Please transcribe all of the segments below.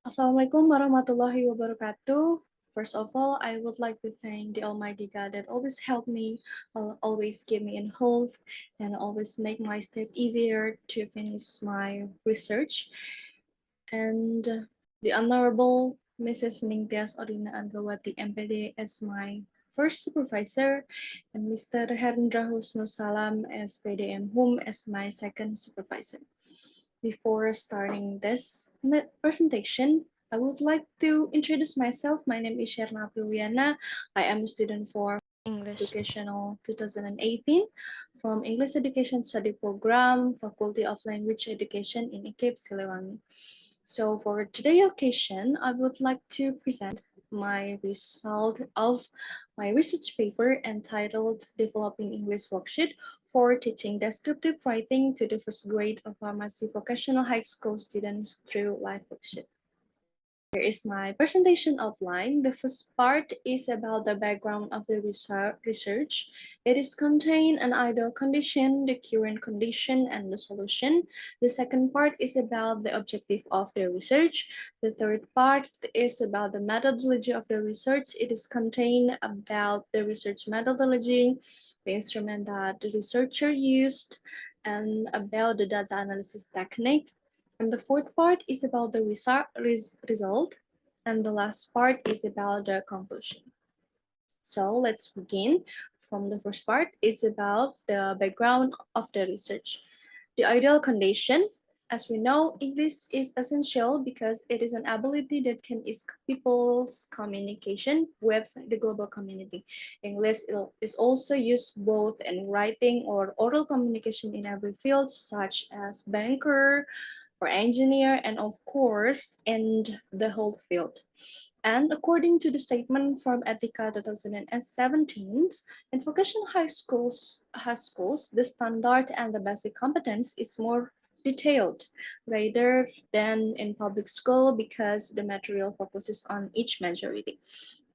Assalamualaikum warahmatullahi wabarakatuh. First of all, I would like to thank the Almighty God that always help me, always give me in health, and always make my step easier to finish my research. And the Honorable Mrs. Ningtyas Argawati MPD as my first supervisor, and Mr. Hendra Husnussalam as PDM Hum as my second supervisor. Before starting this presentation, I would like to introduce myself. My name is Sherna Apriliana. I am a student for English. Vocational 2018 from English Education Study Program, Faculty of Language Education in IKIP, SILIWANGI. So for today's occasion, I would like to present my result of my research paper entitled Developing English Worksheet for Teaching Descriptive Writing to the First Grade of Pharmacy Vocational High School Students through LiveWorksheet. Here is my presentation outline. The first part is about the background of the research. It is contained an ideal condition, the current condition, and the solution. The second part is about the objective of the research. The third part is about the methodology of the research. It is contained about the research methodology, the instrument that the researcher used, and about the data analysis technique. And the fourth part is about the result, and the last part is about the conclusion. So let's begin from the first part. It's about the background of the research. The ideal condition, as we know, English is essential because it is an ability that can ease people's communication with the global community. English is also used both in writing or oral communication in every field, such as banker, or engineer, and of course, in the whole field. And according to the statement from Etika 2017, in vocational high schools, the standard and the basic competence is more detailed rather than in public school because the material focuses on each majority.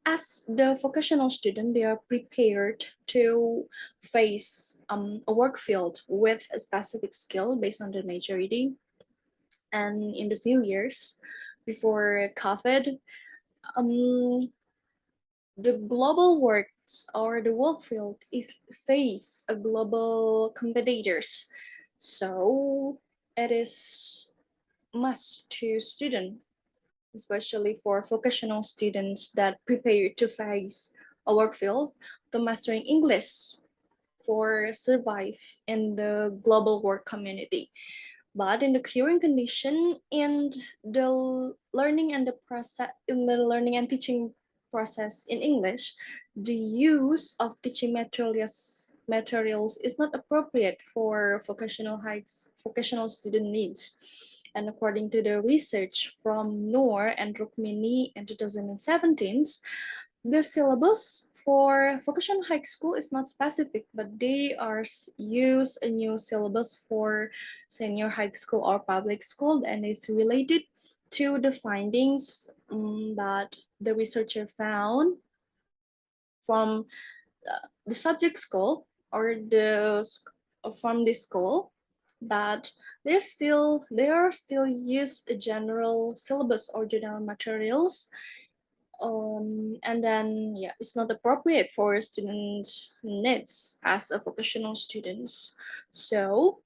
As the vocational student, they are prepared to face a work field with a specific skill based on the majority. And in the few years before COVID, the global works or the work field is face a global competitors. So it is must to student, especially for vocational students that prepare to face a work field, to mastering English for survive in the global work community. But in the current condition, in the learning and the process, in the learning and teaching process in English, the use of teaching materials is not appropriate for vocational student needs. And according to the research from Noor and Rukmini in 2017, the syllabus for vocational high school is not specific, but they are use a new syllabus for senior high school or public school, and it's related to the findings that the researcher found from the subject school or from the school, that they are still used a general syllabus or general materials, and then yeah, it's not appropriate for students' needs as a vocational students. So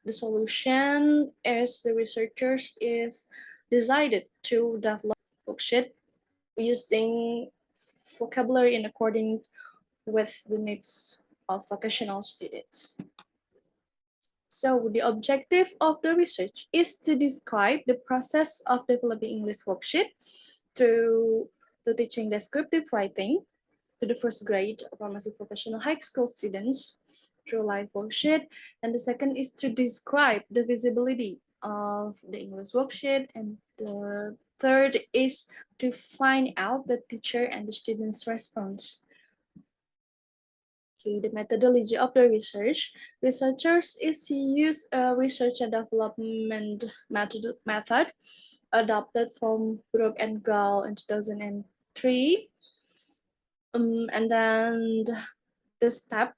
the solution is the researchers is decided to develop worksheet using vocabulary in according with the needs of vocational students. So the objective of the research is to describe the process of developing English worksheet through to teaching descriptive writing to the first grade pharmacy vocational high school students through LiveWorksheet. And the second is to describe the visibility of the English worksheet. And the third is to find out the teacher and the students' response. Okay, the methodology of the research. Researchers is use a research and development method adopted from Brook and Gall in 2003. And then the step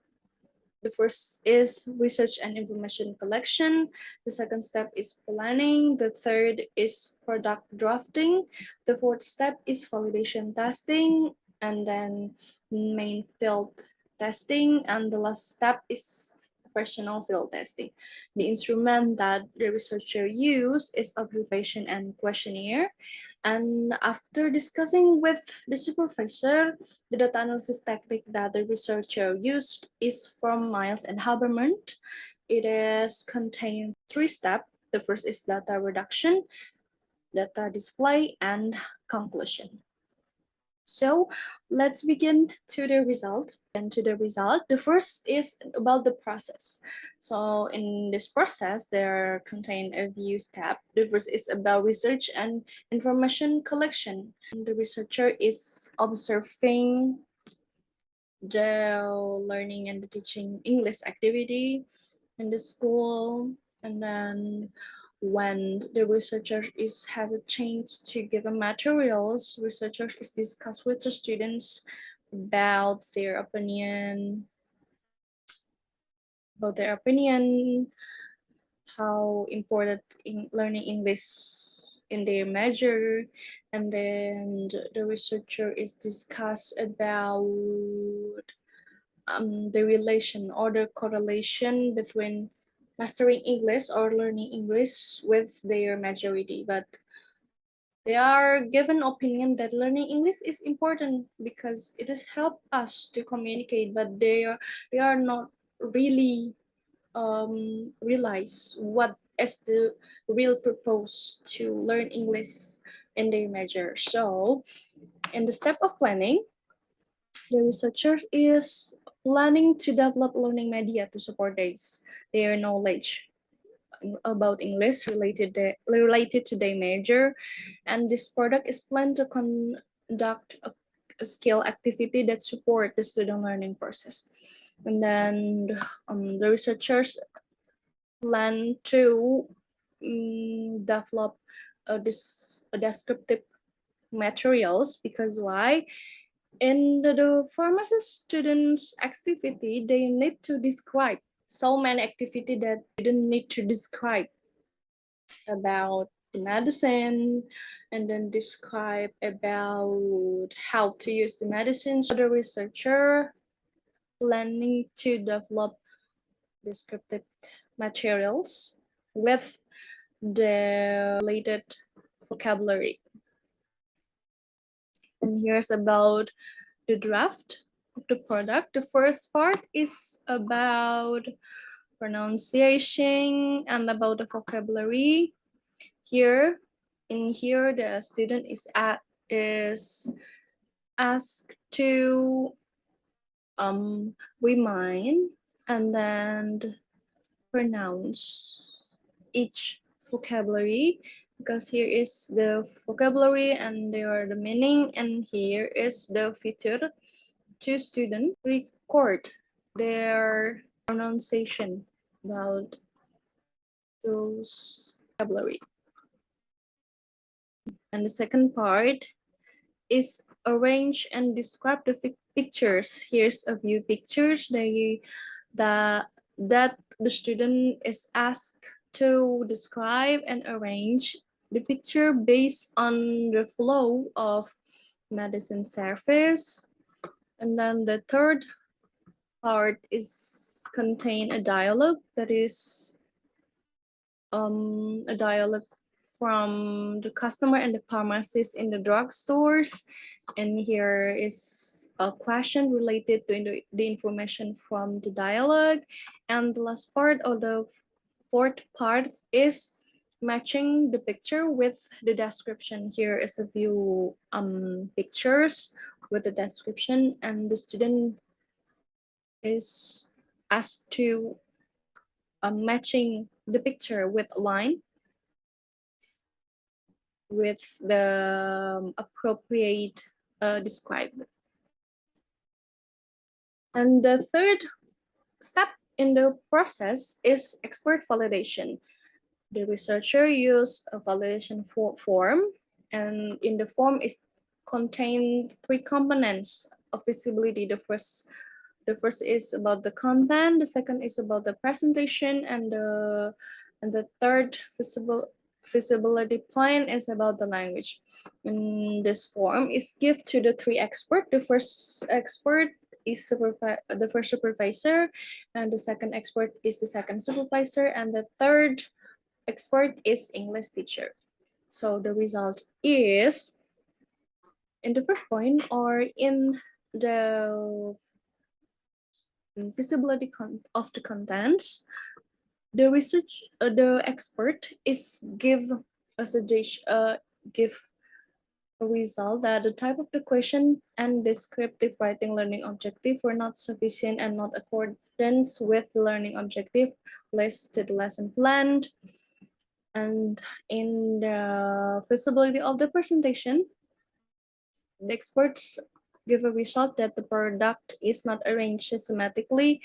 The first is research and information collection. The second step is planning. The third is product drafting. The fourth step is validation testing, and then main field testing. And the last step is personal field testing. The instrument that the researcher use is observation and questionnaire. And after discussing with the supervisor, the data analysis technique that the researcher used is from Miles and Haberman. It is contained three steps. The first is data reduction, data display, and conclusion. So let's begin to the result. And to the result, the first is about the process. So in this process, there contain a few steps. The first is about research and information collection. The researcher is observing the learning and the teaching English activity in the school, and then when the researcher has a chance to give a materials, researchers is discuss with the students about their opinion, how important in learning English in their major, and then the researcher is discuss about the relation or the correlation between mastering English or learning English with their majority. But they are given opinion that learning English is important because it has helped us to communicate, but they are not really realize what is the real purpose to learn English in their major. So in the step of planning, the researcher is planning to develop learning media to support their knowledge about English related to their major, and this product is planned to conduct a skill activity that support the student learning process. And then the researchers plan to develop a descriptive materials, because why? In the pharmacy students activity, they need to describe so many activity that they didn't need to describe about the medicine, and then describe about how to use the medicine. So the researcher planning to develop descriptive materials with the related vocabulary. And here's about the draft of the product. The first part is about pronunciation and about the vocabulary. Here, the student is asked to remind and then pronounce each vocabulary, because here is the vocabulary and there are the meaning, and here is the feature to student record their pronunciation about those vocabulary. And the second part is arrange and describe the pictures. Here's a few pictures that the student is asked to describe and arrange the picture based on the flow of medicine service. And then the third part is contain a dialogue, that is a dialogue from the customer and the pharmacist in the drugstores. And here is a question related to the information from the dialogue. And the last part, or the fourth part, is matching the picture with the description. Here is a few pictures with the description, and the student is asked to matching the picture with a line with the appropriate describe. And the third step in the process is expert validation. The researcher used a validation form, and in the form is contain three components of visibility. The first The first is about the content, the second is about the presentation, and the third feasibility point is about the language. In this form is give to the three experts. The first expert is the first supervisor, and the second expert is the second supervisor, and the third expert is English teacher. So the result is in the first point or in the visibility of the contents, the the expert is give a suggestion, give a result that the type of the question and descriptive writing learning objective were not sufficient and not accordance with the learning objective listed lesson planned. And in the feasibility of the presentation, the experts give a result that the product is not arranged systematically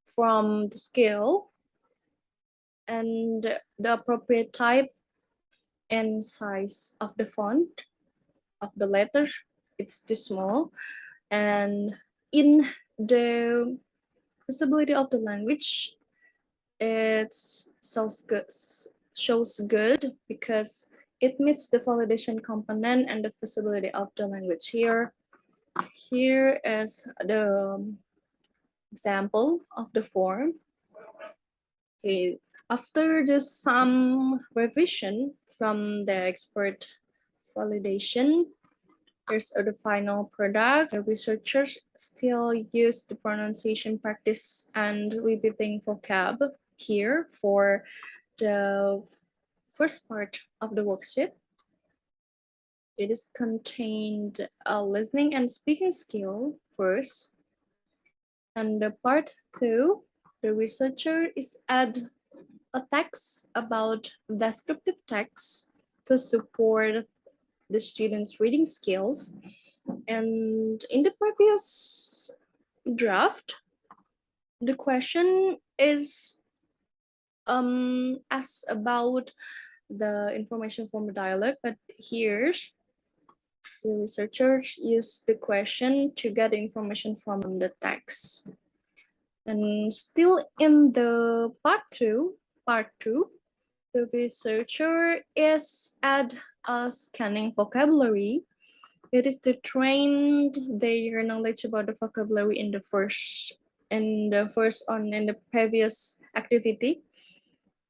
from the scale and the appropriate type and size of the font of the letter, it's too small. And in the feasibility of the language, it shows good because it meets the validation component and the feasibility of the language. Here is the example of the form. Okay, after just some revision from the expert validation, here's the final product. The researchers still use the pronunciation practice and repeating vocab here for the first part of the worksheet. It is contained a listening and speaking skill first. And the part 2, the researcher is add a text about descriptive text to support the students' reading skills. And in the previous draft, the question is asked about the information from the dialogue, but here's the researchers use the question to get information from the text. And still in the part two, the researcher is add a scanning vocabulary. It is to train their knowledge about the vocabulary in the previous activity.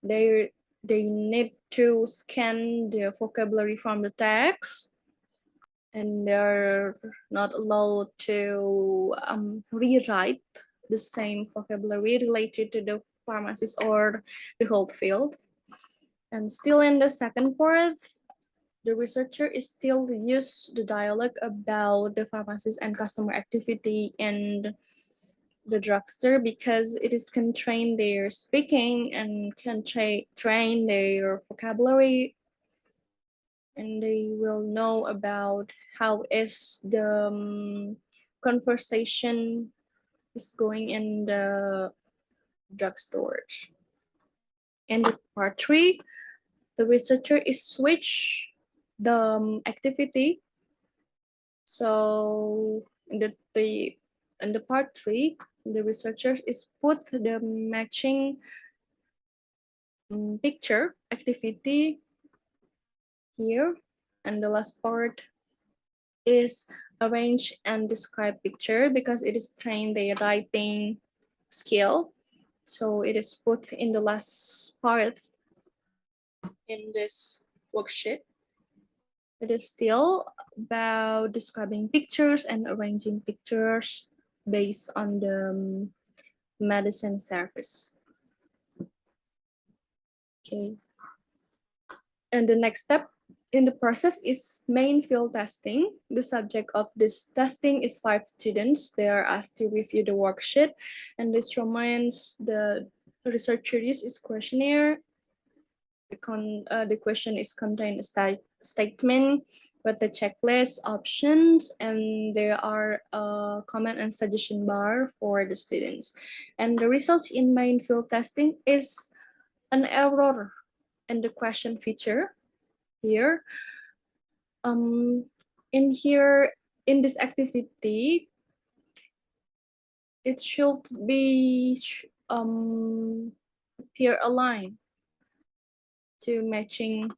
They need to scan the vocabulary from the text, and they're not allowed to rewrite the same vocabulary related to the pharmacist or the whole field. And still in the second part, the researcher is still use the dialogue about the pharmacist and customer activity and the drugstore because it is can train their speaking and can train their vocabulary, and they will know about how is the conversation is going in the drugstores. In the part 3, the researcher is switch the activity. So in the part 3, the researcher is put the matching picture activity here, and the last part is arrange and describe picture because it is trained the writing skill. So it is put in the last part in this worksheet. It is still about describing pictures and arranging pictures based on the medicine service. Okay. And the next step in the process is main field testing. The subject of this testing is 5 students. They are asked to review the worksheet, and this reminds the researcher uses questionnaire. The question is contained a statement with the checklist options, and there are a comment and suggestion bar for the students. And the result in main field testing is an error in the question feature here. In this activity, it should be appear aligned to matching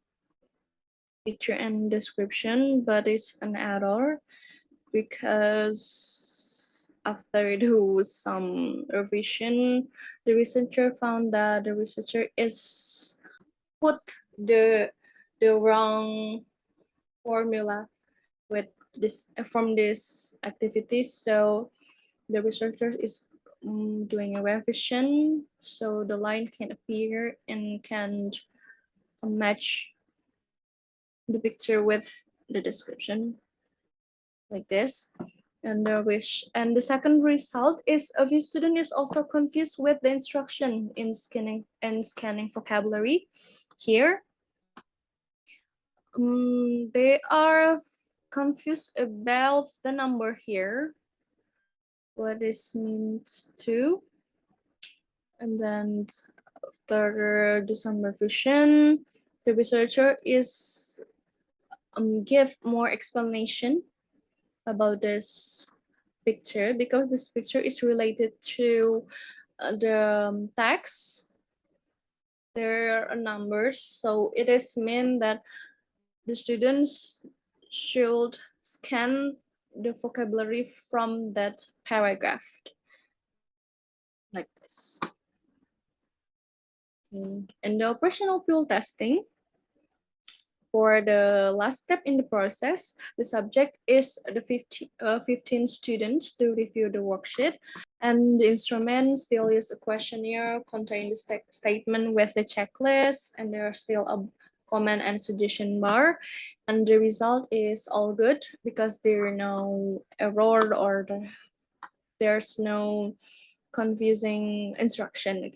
picture and description, but it's an error because after do some revision, the researcher found that the researcher is put the wrong formula with this from this activity. So the researcher is doing a revision, so the line can appear and can match the picture with the description like this. And the second result is a few student is also confused with the instruction in scanning vocabulary. Here, they are confused about the number here. What is meant to? And then after do some revision, the researcher is give more explanation about this picture because this picture is related to the text. There are numbers, so it is meant that the students should scan the vocabulary from that paragraph like this. Okay. And the operational field testing, for the last step in the process, the subject is the 15 students to review the worksheet, and the instrument still use a questionnaire, contain the statement with the checklist, and there are still a comment and suggestion bar, and the result is all good because there are no error or there's no confusing instruction.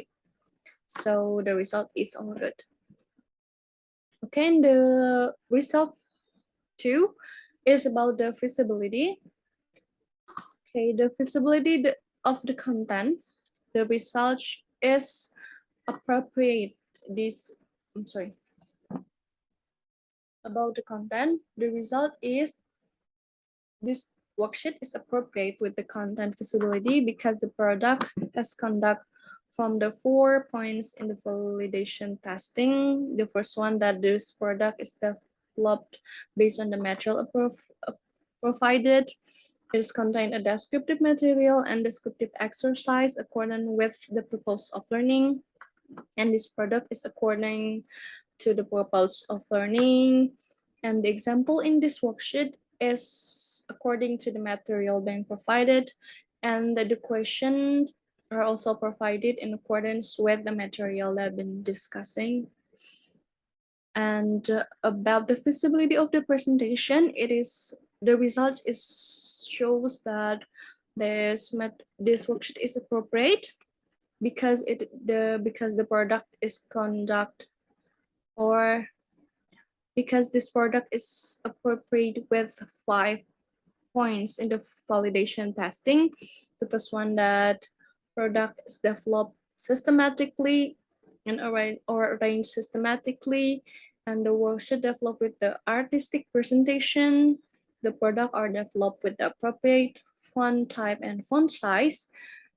So the result is all good. Okay, and the result 2 is about the feasibility. Okay, the feasibility of the content. The result is appropriate. About the content, the result is this worksheet is appropriate with the content feasibility because the product has conduct from the 4 points in the validation testing. The first one, that this product is developed based on the material provided. It is contain a descriptive material and descriptive exercise according with the purpose of learning. And this product is according to the purpose of learning. And the example in this worksheet is according to the material being provided, and the questions are also provided in accordance with the material that I've been discussing. And about the feasibility of the presentation, it is the result is shows that this worksheet is appropriate because the product is conduct, or because this product is appropriate with 5 points in the validation testing. The first one, that product is developed systematically and arranged systematically, and the worksheet developed with the artistic presentation. The product are developed with the appropriate font type and font size.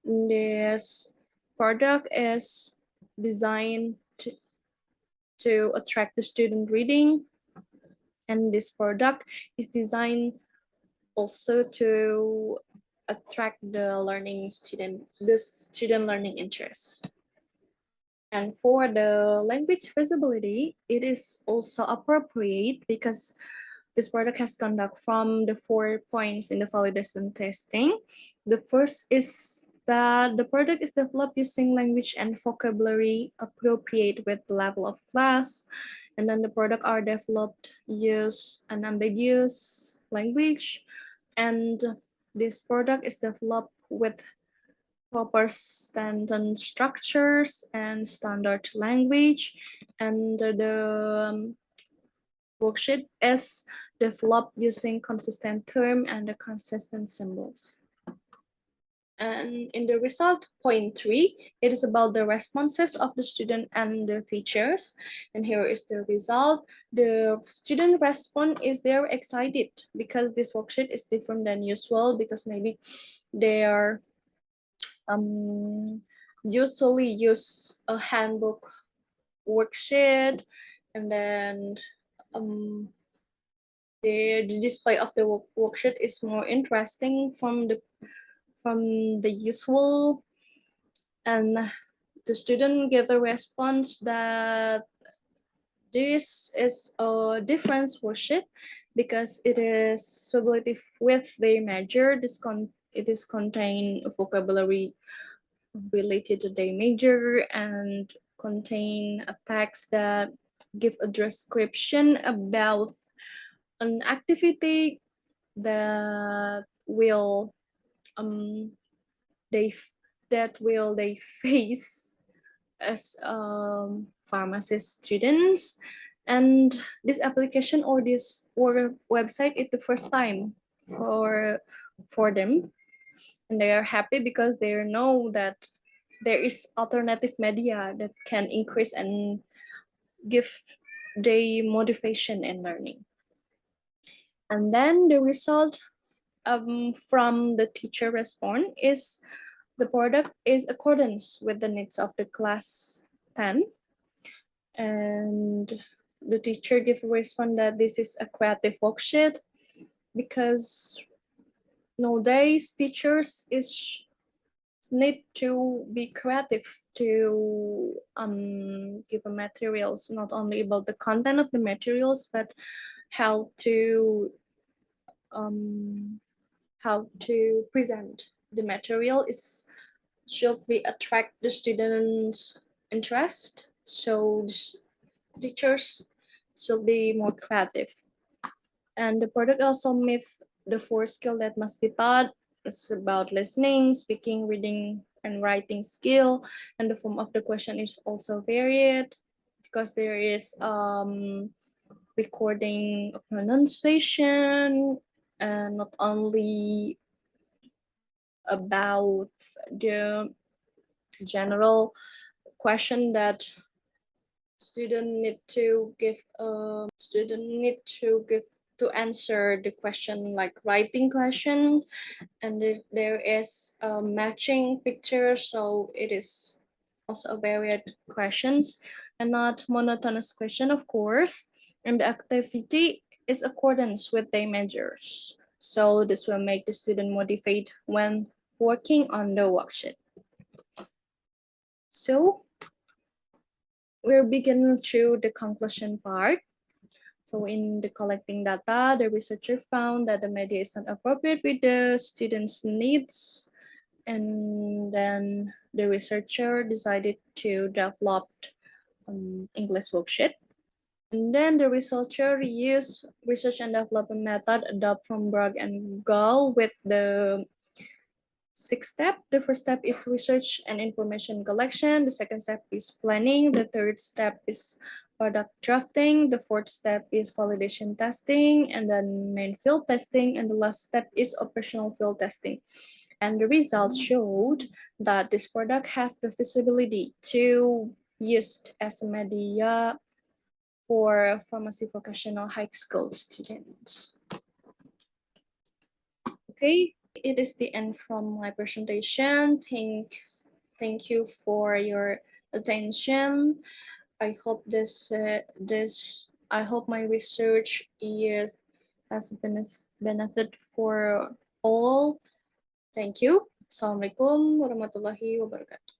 This product is designed to attract the student reading, and this product is designed also to attract the student learning interest. And for the language feasibility, it is also appropriate because this product has conduct from the 4 points in the validation testing. The first is that the product is developed using language and vocabulary appropriate with the level of class. And then the product are developed use an ambiguous language. And this product is developed with proper sentence structures and standard language. And the worksheet is developed using consistent term and the consistent symbols. And in the result, point 3, it is about the responses of the student and the teachers. And here is the result. The student response is they're excited because this worksheet is different than usual, because maybe they are usually use a handbook worksheet, and then the display of the worksheet is more interesting from the usual, and the student give a response that this is a different worksheet because it is subjective with their major. It is contain vocabulary related to their major and contain a text that give a description about an activity that will they they face as pharmacist students. And this application or this website is the first time for them, and they are happy because they know that there is alternative media that can increase and give the motivation and learning. And then the result from the teacher response is the product is accordance with the needs of the class 10, and the teacher give a response that this is a creative worksheet because nowadays teachers is need to be creative to give a materials, not only about the content of the materials, but how to present the material is should be attract the students' interest. So teachers should be more creative. And the product also meet the four skills that must be taught. It's about listening, speaking, reading, and writing skill. And the form of the question is also varied because there is recording pronunciation, and not only about the general question that student need to give to answer the question like writing question, and there is a matching picture, so it is also a varied questions and not monotonous question, of course. And the activity is accordance with their measures, so this will make the student motivate when working on the worksheet. So we're beginning to the conclusion part. So in the collecting data, the researcher found that the media is not appropriate with the students' needs. And then the researcher decided to develop English worksheet. And then the researcher used research and development method adopted from Bragg and Gall with the 6 steps. The first step is research and information collection. The second step is planning. The third step is product drafting. The fourth step is validation testing, and then main field testing. And the last step is operational field testing. And the results showed that this product has the feasibility to used as a media for pharmacy vocational high school students. Okay, it is the end from my presentation. Thank you for your attention. I hope I hope my research has benefit for all. Thank you. Assalamualaikum warahmatullahi wabarakatuh.